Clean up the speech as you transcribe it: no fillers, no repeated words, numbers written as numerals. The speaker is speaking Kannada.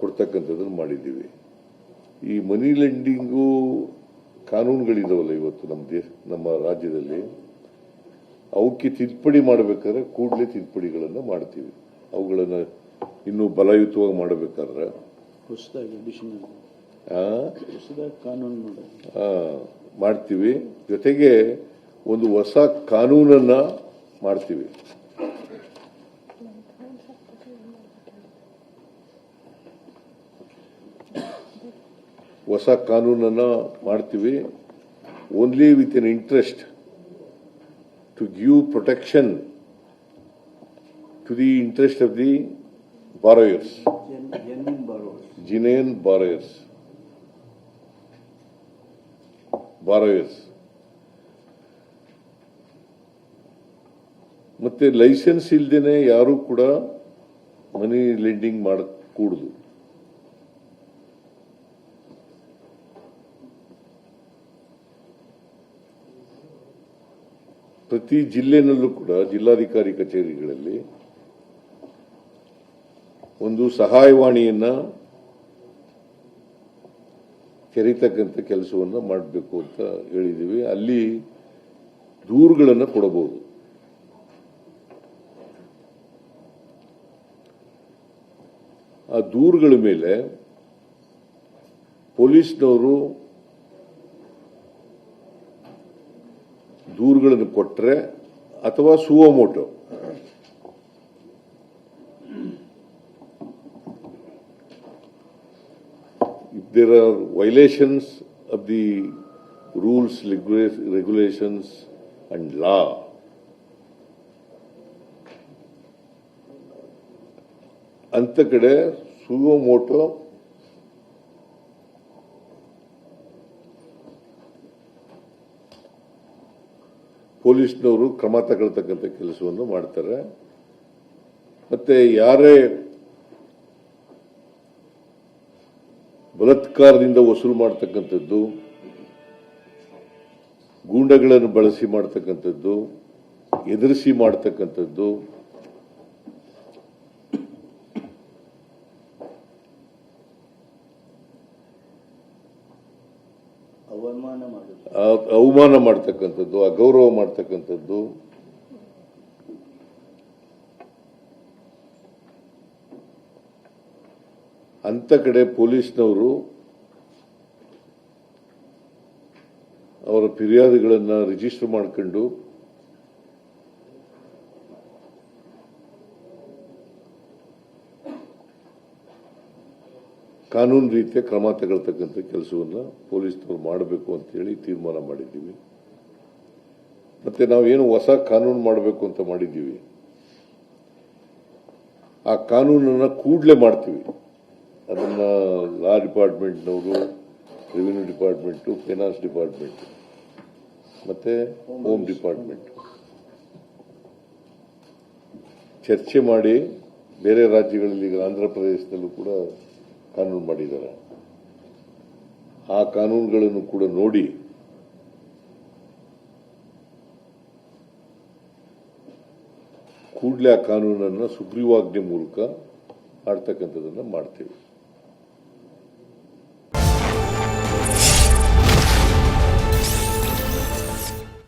ಕೊಡ್ತಕ್ಕಂಥದ್ದನ್ನು ಮಾಡಿದ್ದೀವಿ. ಈ ಮನಿ ಲೆಂಡಿಂಗು ಕಾನೂನುಗಳಿದಾವಲ್ಲ ಇವತ್ತು ನಮ್ಮ ರಾಜ್ಯದಲ್ಲಿ, ಅವಕ್ಕೆ ತಿದ್ದುಪಡಿ ಮಾಡಬೇಕಾದ್ರೆ ಕೂಡಲೇ ತಿದ್ದುಪಡಿಗಳನ್ನು ಮಾಡ್ತೀವಿ. ಅವುಗಳನ್ನು ಇನ್ನೂ ಬಲಯುತವಾಗಿ ಮಾಡಬೇಕಾದ್ರೆ ಕಾನೂನು ಮಾಡ್ತೀವಿ. ಜೊತೆಗೆ ಒಂದು ಹೊಸ ಕಾನೂನನ್ನ ಮಾಡ್ತೀವಿ. ಹೊಸ ಕಾನೂನನ್ನ ಮಾಡ್ತೀವಿ. Only with an interest to give protection to the interest of the borrowers, genuine borrowers. ಮತ್ತೆ ಲೈಸೆನ್ಸ್ ಇಲ್ದೇನೆ ಯಾರು ಕೂಡ ಮನಿ ಲೆಂಡಿಂಗ್ ಮಾಡಕೂಡದು. ಪ್ರತಿ ಜಿಲ್ಲೆನಲ್ಲೂ ಕೂಡ ಜಿಲ್ಲಾಧಿಕಾರಿ ಕಚೇರಿಗಳಲ್ಲಿ ಒಂದು ಸಹಾಯವಾಣಿಯನ್ನ ತೆರೀತಕ್ಕಂಥ ಕೆಲಸವನ್ನು ಮಾಡಬೇಕು ಅಂತ ಹೇಳಿದ್ದೀವಿ. ಅಲ್ಲಿ ದೂರುಗಳನ್ನು ಕೊಡಬಹುದು. ಆ ದೂರುಗಳ ಮೇಲೆ ಪೊಲೀಸ್ನವರು ದೂರುಗಳನ್ನು ಕೊಟ್ಟರೆ ಅಥವಾ suo motu if there are violations of the rules, regulations and law, ಅಂತ ಕಡೆ ಸುವೋಮೋಟೋ ಪೊಲೀಸ್ನವರು ಕ್ರಮ ತಗೊಳ್ತಕ್ಕಂಥ ಕೆಲಸವನ್ನು ಮಾಡ್ತಾರೆ. ಮತ್ತೆ ಯಾರೇ ಬಲಾತ್ಕಾರದಿಂದ ವಸೂಲು ಮಾಡತಕ್ಕಂಥದ್ದು, ಗೂಂಡಗಳನ್ನು ಬಳಸಿ ಮಾಡತಕ್ಕಂಥದ್ದು, ಎದುರಿಸಿ ಮಾಡತಕ್ಕಂಥದ್ದು, ಅವಮಾನ ಮಾಡತಕ್ಕಂಥದ್ದು, ಅಗೌರವ ಮಾಡತಕ್ಕಂಥದ್ದು, ಅಂತ ಕಡೆ ಪೊಲೀಸ್ನವರು ಅವರ ಫಿರ್ಯಾದಿಗಳನ್ನು ರಿಜಿಸ್ಟರ್ ಮಾಡಿಕೊಂಡು ಕಾನೂನು ರೀತಿಯ ಕ್ರಮ ತಗೊಳ್ತಕ್ಕಂಥ ಕೆಲಸವನ್ನು ಪೊಲೀಸ್ನವರು ಮಾಡಬೇಕು ಅಂತ ಹೇಳಿ ತೀರ್ಮಾನ ಮಾಡಿದ್ದೀವಿ. ಮತ್ತೆ ನಾವೇನು ಹೊಸ ಕಾನೂನು ಮಾಡಬೇಕು ಅಂತ ಮಾಡಿದ್ದೀವಿ, ಆ ಕಾನೂನನ್ನ ಕೂಡಲೇ ಮಾಡ್ತೀವಿ. ಅದನ್ನ ಲಾ ಡಿಪಾರ್ಟ್ಮೆಂಟ್ನವರು, ರೆವಿನ್ಯೂ ಡಿಪಾರ್ಟ್ಮೆಂಟು, ಫೈನಾನ್ಸ್ ಡಿಪಾರ್ಟ್ಮೆಂಟ್ ಮತ್ತೆ ಹೋಮ್ ಡಿಪಾರ್ಟ್ಮೆಂಟ್ ಚರ್ಚೆ ಮಾಡಿ, ಬೇರೆ ರಾಜ್ಯಗಳಲ್ಲಿ ಈಗ ಆಂಧ್ರ ಪ್ರದೇಶದಲ್ಲೂ ಕೂಡ ಕಾನೂನು ಮಾಡಿದ್ದಾರೆ. ಆ ಕಾನೂನುಗಳನ್ನು ಕೂಡ ನೋಡಿ ಕೂಡಲೇ ಆ ಕಾನೂನನ್ನು ಸುಗ್ರೀವಾಜ್ಞೆ ಮೂಲಕ ಮಾಡ್ತಕ್ಕಂಥದ್ದನ್ನು ಮಾಡ್ತೇವೆ.